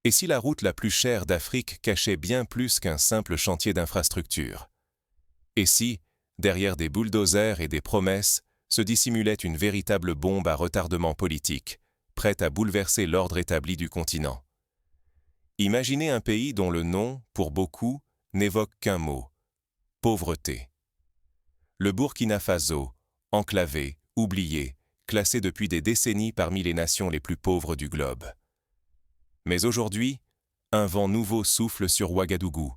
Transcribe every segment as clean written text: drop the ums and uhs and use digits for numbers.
Et si la route la plus chère d'Afrique cachait bien plus qu'un simple chantier d'infrastructure? Et si, derrière des bulldozers et des promesses, se dissimulait une véritable bombe à retardement politique, prête à bouleverser l'ordre établi du continent? Imaginez un pays dont le nom, pour beaucoup, n'évoque qu'un mot: pauvreté. Le Burkina Faso, enclavé, oublié, classé depuis des décennies parmi les nations les plus pauvres du globe. Mais aujourd'hui, un vent nouveau souffle sur Ouagadougou.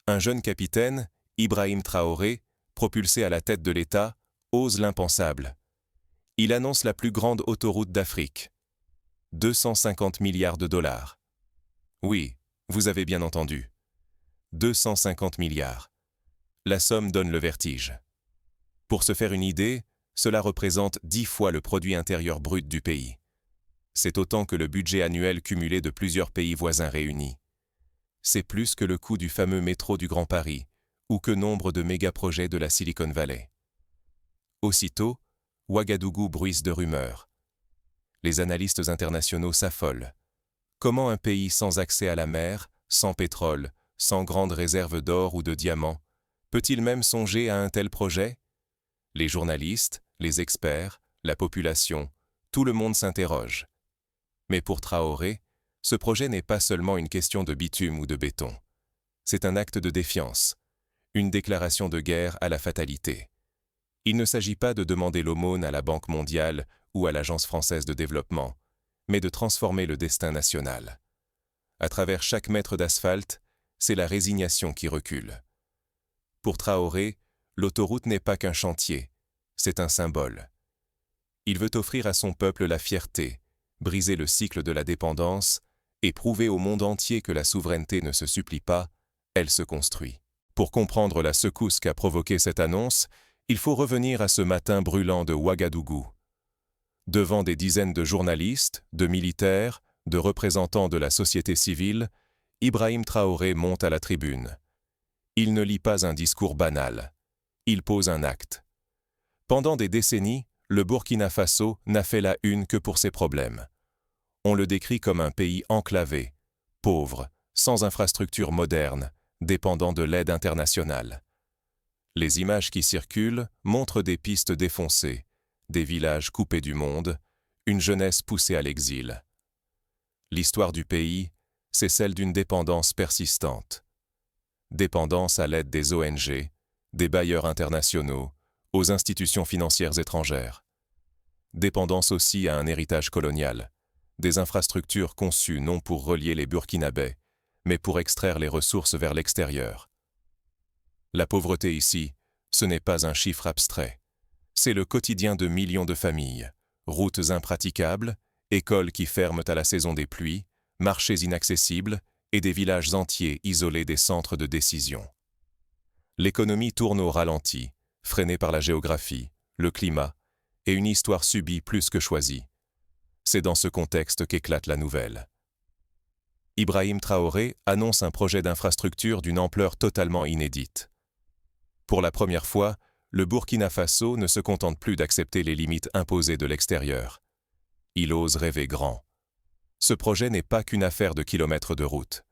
Un jeune capitaine, Ibrahim Traoré, propulsé à la tête de l'État, ose l'impensable. Il annonce la plus grande autoroute d'Afrique. 250 milliards de dollars. Oui, vous avez bien entendu. 250 milliards. La somme donne le vertige. Pour se faire une idée, cela représente 10 fois le produit intérieur brut du pays. C'est autant que le budget annuel cumulé de plusieurs pays voisins réunis. C'est plus que le coût du fameux métro du Grand Paris, ou que nombre de méga-projets de la Silicon Valley. Aussitôt, Ouagadougou bruisse de rumeurs. Les analystes internationaux s'affolent. Comment un pays sans accès à la mer, sans pétrole, sans grandes réserves d'or ou de diamants, peut-il même songer à un tel projet? Les journalistes, les experts, la population, tout le monde s'interroge. Mais pour Traoré, ce projet n'est pas seulement une question de bitume ou de béton. C'est un acte de défiance, une déclaration de guerre à la fatalité. Il ne s'agit pas de demander l'aumône à la Banque mondiale ou à l'Agence française de développement, mais de transformer le destin national. À travers chaque mètre d'asphalte, c'est la résignation qui recule. Pour Traoré, l'autoroute n'est pas qu'un chantier, c'est un symbole. Il veut offrir à son peuple la fierté, briser le cycle de la dépendance et prouver au monde entier que la souveraineté ne se supplie pas, elle se construit. Pour comprendre la secousse qu'a provoquée cette annonce, il faut revenir à ce matin brûlant de Ouagadougou. Devant des dizaines de journalistes, de militaires, de représentants de la société civile, Ibrahim Traoré monte à la tribune. Il ne lit pas un discours banal. Il pose un acte. Pendant des décennies, le Burkina Faso n'a fait la une que pour ses problèmes. On le décrit comme un pays enclavé, pauvre, sans infrastructures modernes, dépendant de l'aide internationale. Les images qui circulent montrent des pistes défoncées, des villages coupés du monde, une jeunesse poussée à l'exil. L'histoire du pays, c'est celle d'une dépendance persistante. Dépendance à l'aide des ONG, des bailleurs internationaux, aux institutions financières étrangères. Dépendance aussi à un héritage colonial, des infrastructures conçues non pour relier les Burkinabés, mais pour extraire les ressources vers l'extérieur. La pauvreté ici, ce n'est pas un chiffre abstrait. C'est le quotidien de millions de familles, routes impraticables, écoles qui ferment à la saison des pluies, marchés inaccessibles et des villages entiers isolés des centres de décision. L'économie tourne au ralenti, freinée par la géographie, le climat et une histoire subie plus que choisie. C'est dans ce contexte qu'éclate la nouvelle. Ibrahim Traoré annonce un projet d'infrastructure d'une ampleur totalement inédite. Pour la première fois, le Burkina Faso ne se contente plus d'accepter les limites imposées de l'extérieur. Il ose rêver grand. Ce projet n'est pas qu'une affaire de kilomètres de route.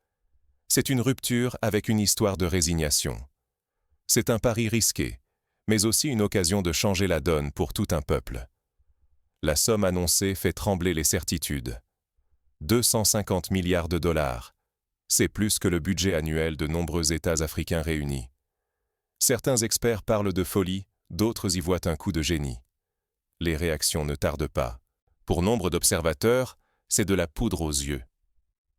C'est une rupture avec une histoire de résignation. C'est un pari risqué, mais aussi une occasion de changer la donne pour tout un peuple. La somme annoncée fait trembler les certitudes. 250 milliards de dollars. C'est plus que le budget annuel de nombreux États africains réunis. Certains experts parlent de folie, d'autres y voient un coup de génie. Les réactions ne tardent pas. Pour nombre d'observateurs, c'est de la poudre aux yeux.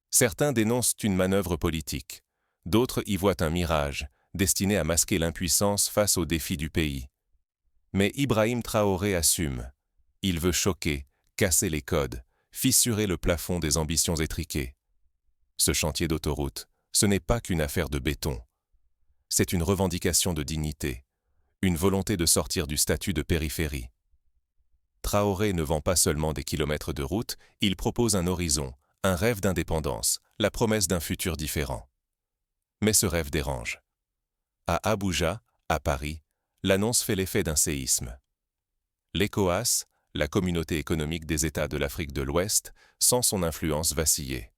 Certains dénoncent une manœuvre politique. D'autres y voient un mirage, destiné à masquer l'impuissance face aux défis du pays. Mais Ibrahim Traoré assume. Il veut choquer, casser les codes, fissurer le plafond des ambitions étriquées. Ce chantier d'autoroute, ce n'est pas qu'une affaire de béton. C'est une revendication de dignité, une volonté de sortir du statut de périphérie. Traoré ne vend pas seulement des kilomètres de route, il propose un horizon, un rêve d'indépendance, la promesse d'un futur différent. Mais ce rêve dérange. À Abuja, à Paris, l'annonce fait l'effet d'un séisme. L'ECOWAS, la Communauté économique des États de l'Afrique de l'Ouest, sent son influence vaciller.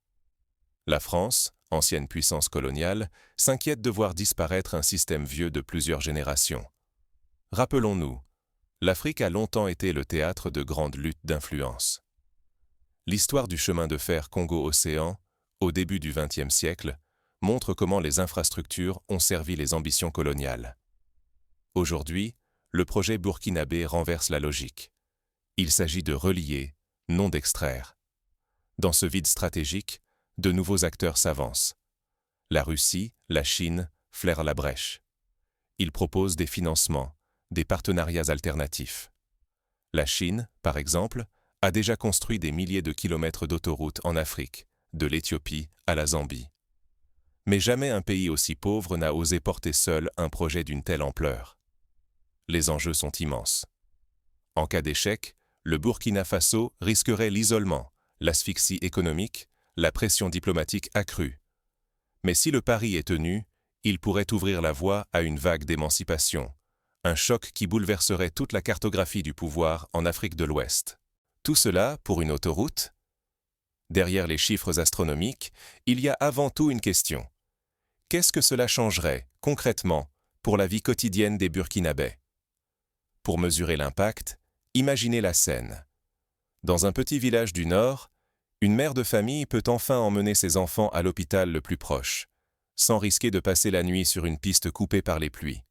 La France, ancienne puissance coloniale, s'inquiète de voir disparaître un système vieux de plusieurs générations. Rappelons-nous, l'Afrique a longtemps été le théâtre de grandes luttes d'influence. L'histoire du chemin de fer Congo-Océan, au début du XXe siècle, montre comment les infrastructures ont servi les ambitions coloniales. Aujourd'hui, le projet burkinabé renverse la logique. Il s'agit de relier, non d'extraire. Dans ce vide stratégique, de nouveaux acteurs s'avancent. La Russie, la Chine flairent la brèche. Ils proposent des financements, des partenariats alternatifs. La Chine, par exemple, a déjà construit des milliers de kilomètres d'autoroutes en Afrique, de l'Éthiopie à la Zambie. Mais jamais un pays aussi pauvre n'a osé porter seul un projet d'une telle ampleur. Les enjeux sont immenses. En cas d'échec, le Burkina Faso risquerait l'isolement, l'asphyxie économique, la pression diplomatique accrue. Mais si le pari est tenu, il pourrait ouvrir la voie à une vague d'émancipation, un choc qui bouleverserait toute la cartographie du pouvoir en Afrique de l'Ouest. Tout cela pour une autoroute ? Derrière les chiffres astronomiques, il y a avant tout une question. Qu'est-ce que cela changerait, concrètement, pour la vie quotidienne des Burkinabés ? Pour mesurer l'impact, imaginez la scène. Dans un petit village du Nord, une mère de famille peut enfin emmener ses enfants à l'hôpital le plus proche, sans risquer de passer la nuit sur une piste coupée par les pluies.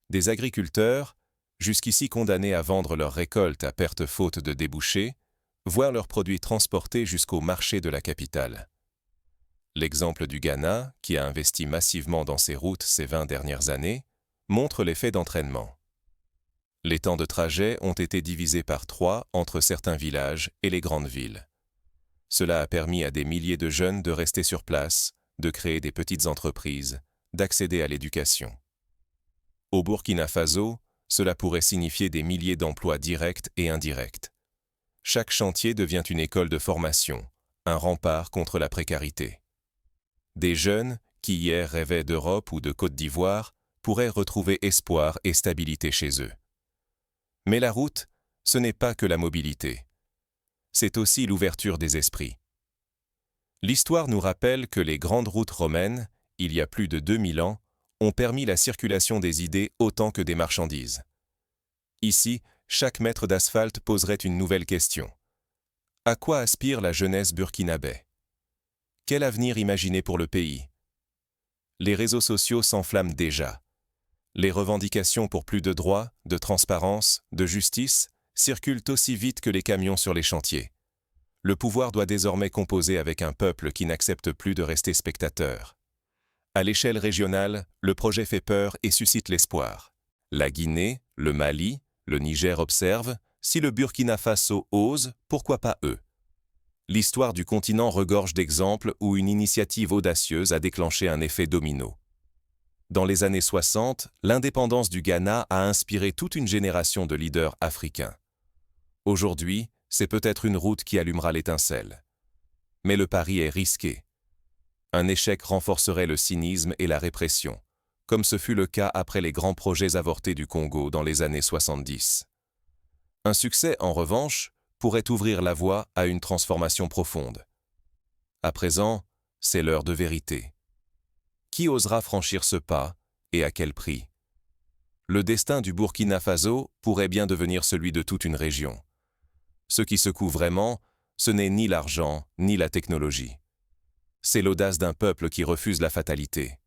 Des agriculteurs, jusqu'ici condamnés à vendre leurs récoltes à perte faute de débouchés, voient leurs produits transportés jusqu'au marché de la capitale. L'exemple du Ghana, qui a investi massivement dans ses routes ces 20 dernières années, montre l'effet d'entraînement. Les temps de trajet ont été divisés par 3 entre certains villages et les grandes villes. Cela a permis à des milliers de jeunes de rester sur place, de créer des petites entreprises, d'accéder à l'éducation. Au Burkina Faso, cela pourrait signifier des milliers d'emplois directs et indirects. Chaque chantier devient une école de formation, un rempart contre la précarité. Des jeunes, qui hier rêvaient d'Europe ou de Côte d'Ivoire, pourraient retrouver espoir et stabilité chez eux. Mais la route, ce n'est pas que la mobilité. C'est aussi l'ouverture des esprits. L'histoire nous rappelle que les grandes routes romaines, il y a plus de 2000 ans, ont permis la circulation des idées autant que des marchandises. Ici, chaque mètre d'asphalte poserait une nouvelle question. À quoi aspire la jeunesse burkinabé ? Quel avenir imaginer pour le pays ? Les réseaux sociaux s'enflamment déjà. Les revendications pour plus de droits, de transparence, de justice circulent aussi vite que les camions sur les chantiers. Le pouvoir doit désormais composer avec un peuple qui n'accepte plus de rester spectateur. À l'échelle régionale, le projet fait peur et suscite l'espoir. La Guinée, le Mali, le Niger observent, si le Burkina Faso ose, pourquoi pas eux ? L'histoire du continent regorge d'exemples où une initiative audacieuse a déclenché un effet domino. Dans les années 60, l'indépendance du Ghana a inspiré toute une génération de leaders africains. Aujourd'hui, c'est peut-être une route qui allumera l'étincelle. Mais le pari est risqué. Un échec renforcerait le cynisme et la répression, comme ce fut le cas après les grands projets avortés du Congo dans les années 70. Un succès, en revanche, pourrait ouvrir la voie à une transformation profonde. À présent, c'est l'heure de vérité. Qui osera franchir ce pas, et à quel prix ? Le destin du Burkina Faso pourrait bien devenir celui de toute une région. Ce qui secoue vraiment, ce n'est ni l'argent, ni la technologie. C'est l'audace d'un peuple qui refuse la fatalité.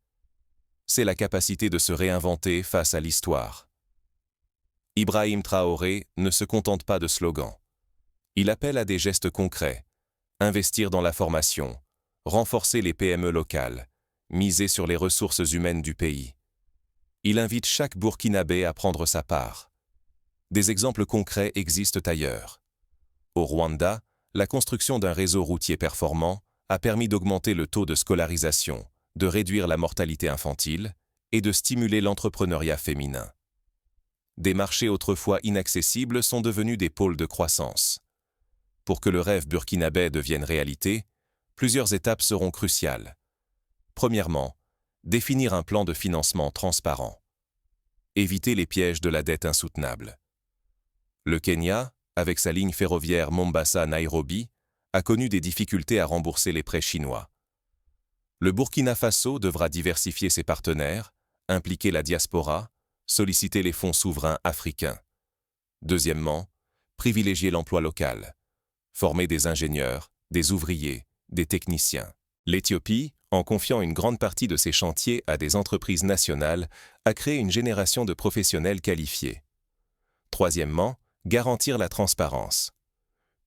C'est la capacité de se réinventer face à l'histoire. Ibrahim Traoré ne se contente pas de slogans. Il appelle à des gestes concrets, investir dans la formation, renforcer les PME locales, miser sur les ressources humaines du pays. Il invite chaque Burkinabé à prendre sa part. Des exemples concrets existent ailleurs. Au Rwanda, la construction d'un réseau routier performant a permis d'augmenter le taux de scolarisation, de réduire la mortalité infantile et de stimuler l'entrepreneuriat féminin. Des marchés autrefois inaccessibles sont devenus des pôles de croissance. Pour que le rêve burkinabé devienne réalité, plusieurs étapes seront cruciales. Premièrement, définir un plan de financement transparent. Éviter les pièges de la dette insoutenable. Le Kenya, avec sa ligne ferroviaire Mombasa-Nairobi, a connu des difficultés à rembourser les prêts chinois. Le Burkina Faso devra diversifier ses partenaires, impliquer la diaspora, solliciter les fonds souverains africains. Deuxièmement, privilégier l'emploi local, former des ingénieurs, des ouvriers, des techniciens. L'Éthiopie, en confiant une grande partie de ses chantiers à des entreprises nationales, a créé une génération de professionnels qualifiés. Troisièmement, garantir la transparence.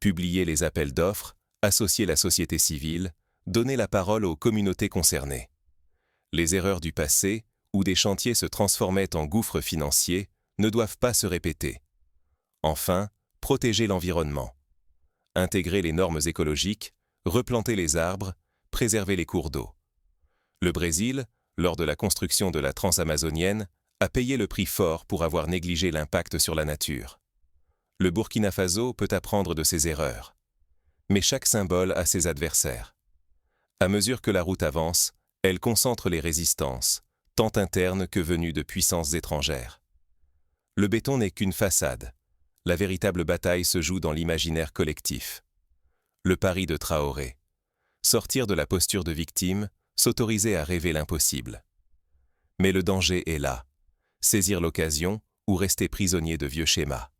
Publier les appels d'offres, associer la société civile, donner la parole aux communautés concernées. Les erreurs du passé, où des chantiers se transformaient en gouffres financiers, ne doivent pas se répéter. Enfin, protéger l'environnement. Intégrer les normes écologiques, replanter les arbres, préserver les cours d'eau. Le Brésil, lors de la construction de la transamazonienne, a payé le prix fort pour avoir négligé l'impact sur la nature. Le Burkina Faso peut apprendre de ses erreurs. Mais chaque symbole a ses adversaires. À mesure que la route avance, elle concentre les résistances, tant internes que venues de puissances étrangères. Le béton n'est qu'une façade. La véritable bataille se joue dans l'imaginaire collectif. Le pari de Traoré. Sortir de la posture de victime, s'autoriser à rêver l'impossible. Mais le danger est là. Saisir l'occasion ou rester prisonnier de vieux schémas.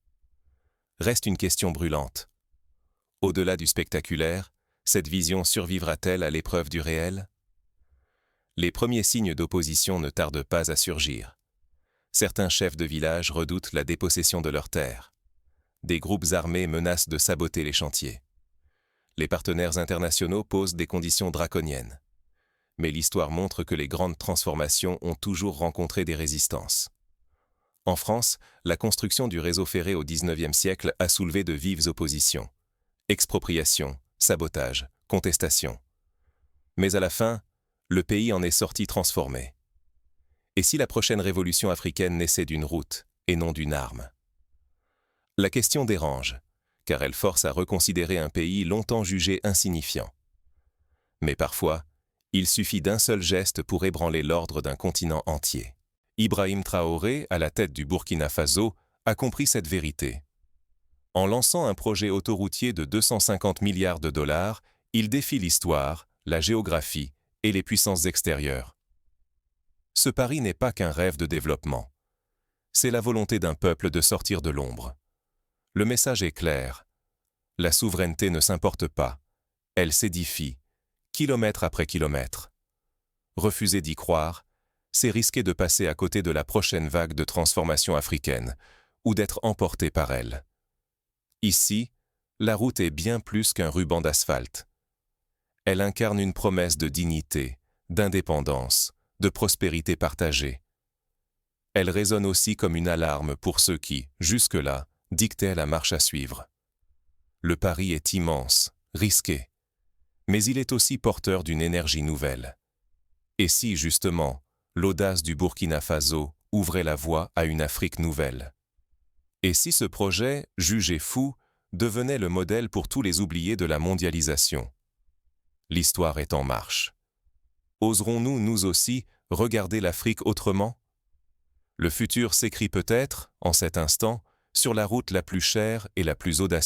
Reste une question brûlante. Au-delà du spectaculaire, cette vision survivra-t-elle à l'épreuve du réel? Les premiers signes d'opposition ne tardent pas à surgir. Certains chefs de village redoutent la dépossession de leurs terres. Des groupes armés menacent de saboter les chantiers. Les partenaires internationaux posent des conditions draconiennes. Mais l'histoire montre que les grandes transformations ont toujours rencontré des résistances. En France, la construction du réseau ferré au XIXe siècle a soulevé de vives oppositions. Expropriation, sabotage, contestation. Mais à la fin, le pays en est sorti transformé. Et si la prochaine révolution africaine naissait d'une route et non d'une arme? La question dérange, car elle force à reconsidérer un pays longtemps jugé insignifiant. Mais parfois, il suffit d'un seul geste pour ébranler l'ordre d'un continent entier. Ibrahim Traoré, à la tête du Burkina Faso, a compris cette vérité. En lançant un projet autoroutier de 250 milliards de dollars, il défie l'histoire, la géographie et les puissances extérieures. Ce pari n'est pas qu'un rêve de développement. C'est la volonté d'un peuple de sortir de l'ombre. Le message est clair. La souveraineté ne s'importe pas. Elle s'édifie, kilomètre après kilomètre. Refuser d'y croire, c'est risquer de passer à côté de la prochaine vague de transformation africaine, ou d'être emporté par elle. Ici, la route est bien plus qu'un ruban d'asphalte. Elle incarne une promesse de dignité, d'indépendance, de prospérité partagée. Elle résonne aussi comme une alarme pour ceux qui, jusque-là, dictaient la marche à suivre. Le pari est immense, risqué, mais il est aussi porteur d'une énergie nouvelle. Et si, justement, l'audace du Burkina Faso ouvrait la voie à une Afrique nouvelle? Et si ce projet, jugé fou, devenait le modèle pour tous les oubliés de la mondialisation? L'histoire est en marche. Oserons-nous, nous aussi, regarder l'Afrique autrement? Le futur s'écrit peut-être, en cet instant, sur la route la plus chère et la plus audacieuse